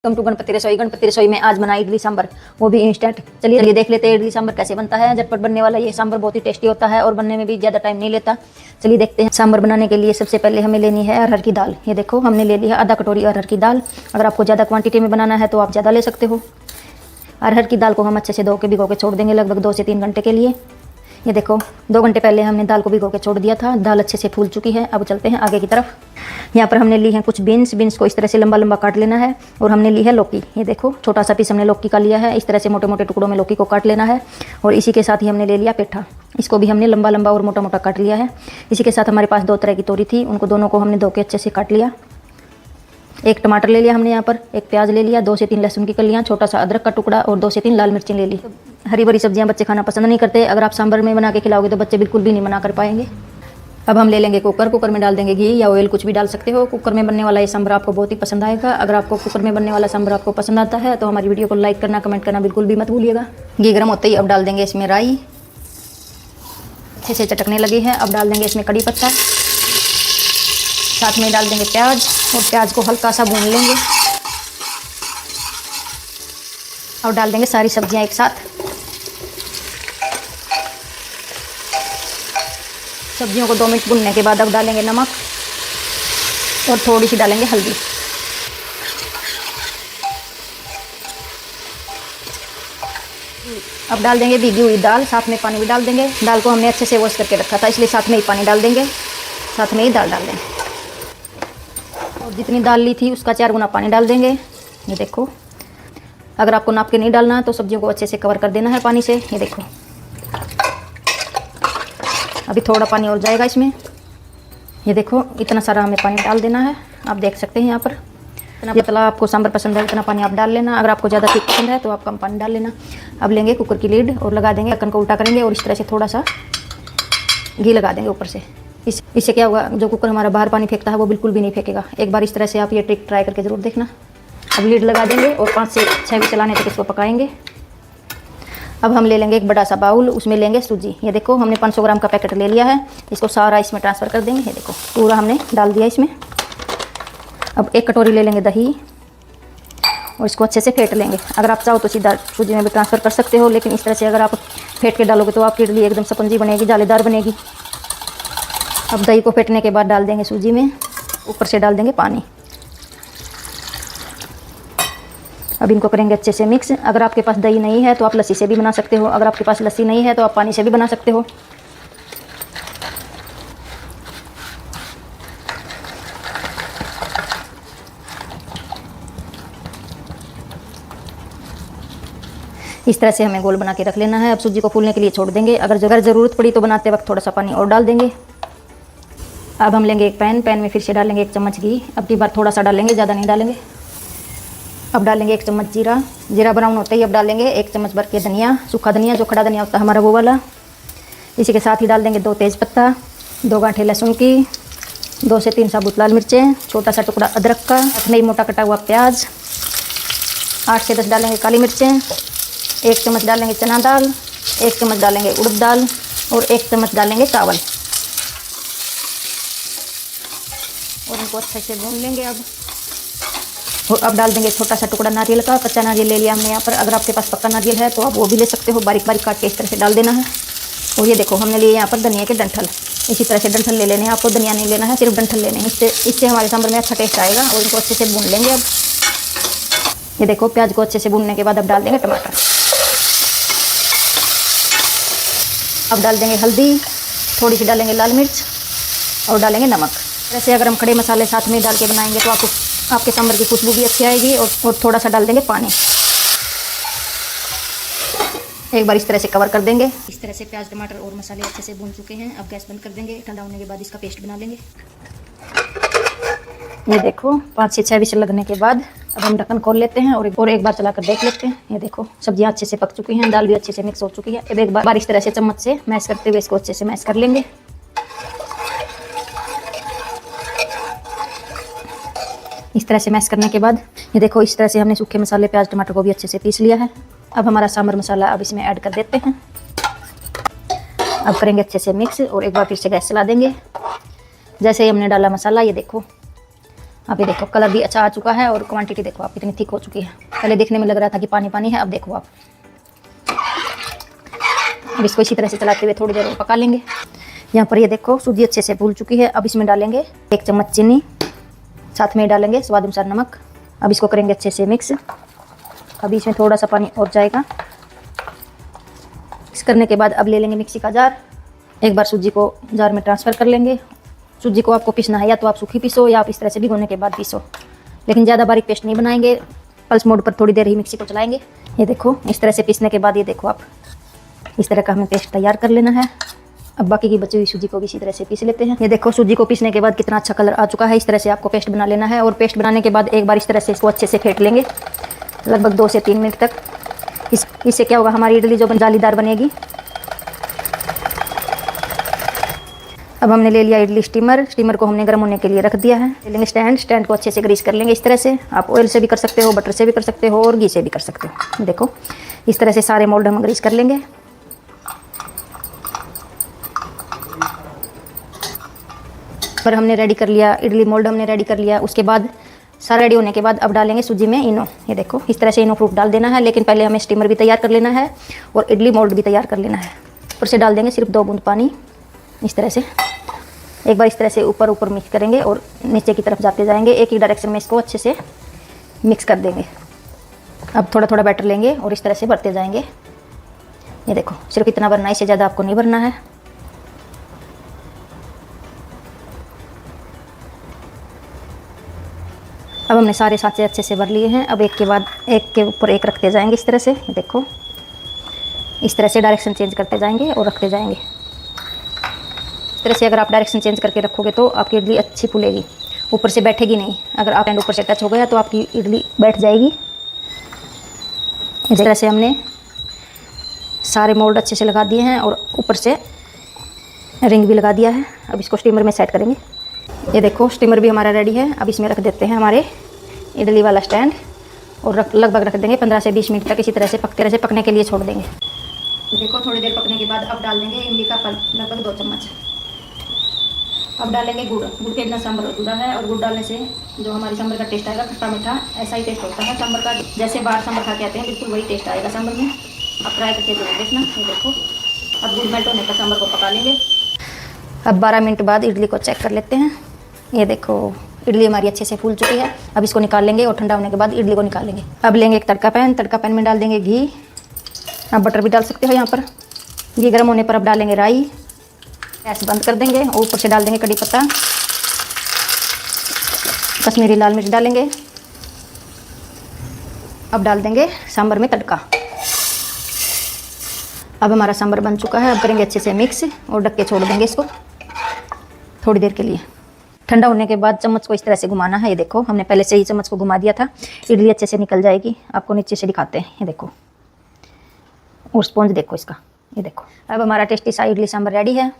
Welcome to Ganpati रसोई। गणपति रसोई में आज बना इडली सांभर, वो भी इंस्टेंट। चलिए देख लेते हैं इडली सांभर कैसे बनता है। झटपट बनने वाला ये सांभर बहुत ही टेस्टी होता है और बनने में भी ज़्यादा टाइम नहीं लेता। चलिए देखते हैं। सांभर बनाने के लिए सबसे पहले हमें लेनी है अरहर की दाल। ये देखो हमने ले लिया आधा कटोरी अरहर की दाल। अगर आपको ज़्यादा क्वांटिटी में बनाना है तो आप ज़्यादा ले सकते हो। अरहर की दाल को हम अच्छे से धो के भिगो के छोड़ देंगे लगभग 2 से 3 घंटे के लिए। ये देखो 2 घंटे पहले हमने दाल को भिगो के छोड़ दिया था। दाल अच्छे से फूल चुकी है। अब चलते हैं आगे की तरफ। यहाँ पर हमने ली है कुछ बीन्स को इस तरह से लंबा लंबा काट लेना है। और हमने ली है लौकी। ये देखो छोटा सा पीस हमने लौकी का लिया है। इस तरह से मोटे मोटे टुकड़ों में लौकी को काट लेना है। और इसी के साथ ही हमने ले लिया पेठा। इसको भी हमने लंबा लंबा और मोटा मोटा काट लिया है। इसी के साथ हमारे पास 2 तरह की तोरी थी, उनको दोनों को हमने धो के अच्छे से काट लिया। 1 टमाटर ले लिया हमने यहाँ पर, 1 प्याज ले लिया, 2 से 3 लहसुन की कलियाँ, छोटा सा अदरक का टुकड़ा और 2 से 3 लाल मिर्चें ले ली। हरी भरी सब्जियां बच्चे खाना पसंद नहीं करते। अगर आप सांभर में बना के खिलाओगे तो बच्चे बिल्कुल भी नहीं मना कर पाएंगे। अब हम ले लेंगे कुकर में डाल देंगे घी या ऑयल, कुछ भी डाल सकते हो। कुकर में बनने वाला ये सांभर आपको बहुत ही पसंद आएगा। अगर आपको कुकर में बनने वाला सांभर आपको पसंद आता है तो हमारी वीडियो को लाइक करना, कमेंट करना बिल्कुल भी मत भूलिएगा। घी गर्म होते ही अब डाल देंगे इसमें राई, अच्छे से चटकने लगी है। अब डाल देंगे इसमें कड़ी पत्ता, साथ में डाल देंगे प्याज और प्याज को हल्का सा भून लेंगे। और डाल देंगे सारी सब्जियां एक साथ। सब्जियों को 2 मिनट भूनने के बाद अब डालेंगे नमक और थोड़ी सी डालेंगे हल्दी। अब डाल देंगे भीगी हुई दाल, साथ में पानी भी डाल देंगे। दाल को हमने अच्छे से वॉश करके रखा था, इसलिए साथ में ही पानी डाल देंगे, साथ में ही दाल डाल देंगे। और जितनी दाल ली थी उसका 4 गुना पानी डाल देंगे। ये देखो, अगर आपको नाप के नहीं डालना है तो सब्जियों को अच्छे से कवर कर देना है पानी से। ये देखो अभी थोड़ा पानी और जाएगा इसमें। ये देखो इतना सारा हमें पानी डाल देना है। आप देख सकते हैं यहाँ पर जितना आपको सांभर पसंद है उतना पानी आप डाल लेना। अगर आपको ज़्यादा थिक पसंद है तो आप कम पानी डाल लेना। अब लेंगे कुकर की लीड और लगा देंगे, ढक्कन को उल्टा करेंगे और इस तरह से थोड़ा सा घी लगा देंगे ऊपर से। इससे क्या होगा, जो कुकर हमारा बाहर पानी फेंकता है वो बिल्कुल भी नहीं फेंकेगा। एक बार इस तरह से आप ये ट्रिक ट्राई करके ज़रूर देखना। अब लीड लगा देंगे और 5 से 6 विसल आने तक इसको पकाएंगे। अब हम ले लेंगे एक बड़ा सा बाउल, उसमें लेंगे सूजी। ये देखो हमने 500 ग्राम का पैकेट ले लिया है। इसको सारा इसमें ट्रांसफ़र कर देंगे। ये देखो पूरा हमने डाल दिया इसमें। अब 1 कटोरी ले लेंगे दही और इसको अच्छे से फेंट लेंगे। अगर आप चाहो तो सीधा सूजी में भी ट्रांसफ़र कर सकते हो, लेकिन इस तरह से अगर आप फेंट के डालोगे तो आपकी इडली एकदम स्पंजी बनेगी, जालीदार बनेगी। अब दही को फेंटने के बाद डाल देंगे सूजी में, ऊपर से डाल देंगे पानी। अब इनको करेंगे अच्छे से मिक्स। अगर आपके पास दही नहीं है तो आप लस्सी से भी बना सकते हो। अगर आपके पास लस्सी नहीं है तो आप पानी से भी बना सकते हो। इस तरह से हमें गोल बना के रख लेना है। अब सूजी को फूलने के लिए छोड़ देंगे। अगर ज़रूरत पड़ी तो बनाते वक्त थोड़ा सा पानी और डाल देंगे। अब हम लेंगे एक पैन में फिर से डालेंगे 1 चम्मच घी। अब की बार थोड़ा सा डालेंगे, ज़्यादा नहीं डालेंगे। अब डालेंगे 1 चम्मच जीरा ब्राउन होते ही अब डालेंगे 1 चम्मच भर के धनिया, सूखा धनिया, जो खड़ा धनिया होता है हमारा वो वाला। इसी के साथ ही डाल देंगे 2 तेज़पत्ता, 2 गांठे लहसुन की, 2 से 3 साबुत लाल मिर्चें, छोटा सा टुकड़ा अदरक का, नहीं मोटा कटा हुआ प्याज, 8 से 10 डालेंगे काली मिर्चें, 1 चम्मच डालेंगे चना दाल, 1 चम्मच डालेंगे उड़द दाल और 1 चम्मच डालेंगे चावल। और इनको अच्छे से भून लेंगे अब। और अब डाल देंगे छोटा सा टुकड़ा नारियल का, कच्चा नारियल ले लिया हमने यहाँ पर। अगर आपके पास पक्का नारियल है तो आप वो भी ले सकते हो, बारीक बारीक काट के इस तरह से डाल देना है। और ये देखो हमने लिए यहाँ पर धनिया के डंठल, इसी तरह से डंठल ले लेने हैं। आपको धनिया नहीं लेना है, सिर्फ डंठल लेने हैं। इससे हमारे सांभर में अच्छा टेस्ट आएगा। और इनको अच्छे से भून लेंगे अब। ये देखो प्याज को अच्छे से भूनने के बाद अब डाल देंगे टमाटर। अब डाल देंगे हल्दी, थोड़ी सी डालेंगे लाल मिर्च और डालेंगे नमक। वैसे अगर हम खड़े मसाले साथ में डाल के बनाएंगे तो आपके सांभर की खुशबू भी अच्छी आएगी। और थोड़ा सा डाल देंगे पानी। एक बार इस तरह से कवर कर देंगे। इस तरह से प्याज, टमाटर और मसाले अच्छे से भून चुके हैं। अब गैस बंद कर देंगे। ठंडा होने के बाद इसका पेस्ट बना लेंगे। ये देखो 5 से 6 विसल लगने के बाद अब हम ढक्कन खोल लेते हैं और एक बार चलाकर देख लेते हैं। ये देखो सब्जियां अच्छे से पक चुकी हैं, दाल भी अच्छे से मिक्स हो चुकी है। अब एक बार इस तरह से चम्मच से मैश करते हुए इसको अच्छे से मैश कर लेंगे। इस तरह से मैश करने के बाद ये देखो इस तरह से हमने सूखे मसाले, प्याज, टमाटर को भी अच्छे से पीस लिया है। अब हमारा सांभर मसाला अब इसमें ऐड कर देते हैं। अब करेंगे अच्छे से मिक्स और एक बार फिर से गैस चला देंगे। जैसे ही हमने डाला मसाला, ये देखो आप ये देखो कलर भी अच्छा आ चुका है और क्वांटिटी देखो आप कितनी थिक हो चुकी है। पहले देखने में लग रहा था कि पानी पानी है, अब देखो आप। अब इसको इसी तरह से चलाते हुए थोड़ी देर और पका लेंगे। यहाँ पर ये देखो सूजी अच्छे से फूल चुकी है। अब इसमें डालेंगे 1 चम्मच चीनी, साथ में डालेंगे स्वाद अनुसार नमक। अब इसको करेंगे अच्छे से मिक्स। अभी इसमें थोड़ा सा पानी और जाएगा। मिक्स करने के बाद अब ले लेंगे मिक्सी का जार। एक बार सूजी को जार में ट्रांसफ़र कर लेंगे। सूजी को आपको पीसना है या तो आप सूखी पीसो या आप इस तरह से भिगोने के बाद पीसो, लेकिन ज़्यादा बारीक पेस्ट नहीं बनाएंगे। पल्स मोड पर थोड़ी देर ही मिक्सी को चलाएंगे। ये देखो इस तरह से पीसने के बाद ये देखो आप इस तरह का हमें पेस्ट तैयार कर लेना है। अब बाकी की बची हुई सूजी को भी इसी तरह से पीस लेते हैं। ये देखो सूजी को पीसने के बाद कितना अच्छा कलर आ चुका है। इस तरह से आपको पेस्ट बना लेना है और पेस्ट बनाने के बाद एक बार इस तरह से इसको अच्छे से फेंट लेंगे लगभग 2 से 3 मिनट तक। इससे क्या होगा, हमारी इडली जो जालीदार बनेगी। अब हमने ले लिया इडली स्टीमर। स्टीमर को हमने गर्म होने के लिए रख दिया है। ले लेंगे स्टैंड को अच्छे से ग्रीस कर लेंगे इस तरह से। आप ऑयल से भी कर सकते हो, बटर से भी कर सकते हो और घी से भी कर सकते हो। देखो इस तरह से सारे मोल्ड हम ग्रीस कर लेंगे। पर हमने रेडी कर लिया इडली मोल्ड, हमने रेडी कर लिया। उसके बाद सारा रेडी होने के बाद अब डालेंगे सूजी में इनो। ये देखो इस तरह से इनो फ्रूट डाल देना है, लेकिन पहले हमें स्टीमर भी तैयार कर लेना है और इडली मोल्ड भी तैयार कर लेना है। ऊपर से डाल देंगे सिर्फ 2 बूंद पानी इस तरह से। एक बार इस तरह से ऊपर ऊपर मिक्स करेंगे और नीचे की तरफ जाते जाएंगे। एक ही डायरेक्शन में इसको अच्छे से मिक्स कर देंगे। अब थोड़ा थोड़ा बैटर लेंगे और इस तरह से भरते जाएंगे। ये देखो सिर्फ इतना भरना है, इससे ज़्यादा आपको नहीं भरना है। अब हमने सारे साँचे अच्छे से भर लिए हैं। अब एक के बाद एक के ऊपर एक रखते जाएंगे इस तरह से। देखो इस तरह से डायरेक्शन चेंज करते जाएंगे और रखते जाएंगे। इस तरह से अगर आप डायरेक्शन चेंज करके रखोगे तो आपकी इडली अच्छी फूलेगी, ऊपर से बैठेगी नहीं। अगर आप एंड ऊपर से टच हो गया तो आपकी इडली बैठ जाएगी। इस तरह से हमने सारे मोल्ड अच्छे से लगा दिए हैं और ऊपर से रिंग भी लगा दिया है। अब इसको स्टीमर में सेट करेंगे। ये देखो स्टीमर भी हमारा रेडी है। अब इसमें रख देते हैं हमारे इडली वाला स्टैंड और लगभग रख देंगे 15 से 20 मिनट तक इसी तरह से पकने के लिए छोड़ देंगे। देखो थोड़ी देर पकने के बाद अब डाल देंगे इमली का पल्प लगभग 2 चम्मच। अब डालेंगे गुड़। गुड़ के बिना सांभर अधूरा है और गुड़ डालने से जो हमारी सांभर का टेस्ट आएगा खट्टा मीठा ऐसा ही टेस्ट होता है सांभर का। जैसे बाहर सांभर खा के आते हैं बिल्कुल वही टेस्ट आएगा सांभर में। अब ट्राई करके जरूर देखना। ये देखो अब गुड़ मेल्ट होने तक सांभर को पका लेंगे। अब 12 मिनट बाद इडली को चेक कर लेते हैं। ये देखो इडली हमारी अच्छे से फूल चुकी है। अब इसको निकाल लेंगे और ठंडा होने के बाद इडली को निकालेंगे। अब लेंगे एक तड़का पैन में डाल देंगे घी। आप बटर भी डाल सकते हो यहाँ पर। घी गर्म होने पर अब डालेंगे राई। गैस बंद कर देंगे और ऊपर से डाल देंगे कड़ी पत्ता, कश्मीरी लाल मिर्च डालेंगे। अब डाल देंगे सांभर में तड़का। अब हमारा सांभर बन चुका है। अब करेंगे अच्छे से मिक्स और ढक के छोड़ देंगे इसको थोड़ी देर के लिए। ठंडा होने के बाद चम्मच को इस तरह से घुमाना है। ये देखो हमने पहले से ही चम्मच को घुमा दिया था, इडली अच्छे से निकल जाएगी। आपको नीचे से दिखाते हैं। ये देखो और स्पॉन्ज देखो इसका। ये देखो अब हमारा टेस्टी सा इडली सांभर रेडी है।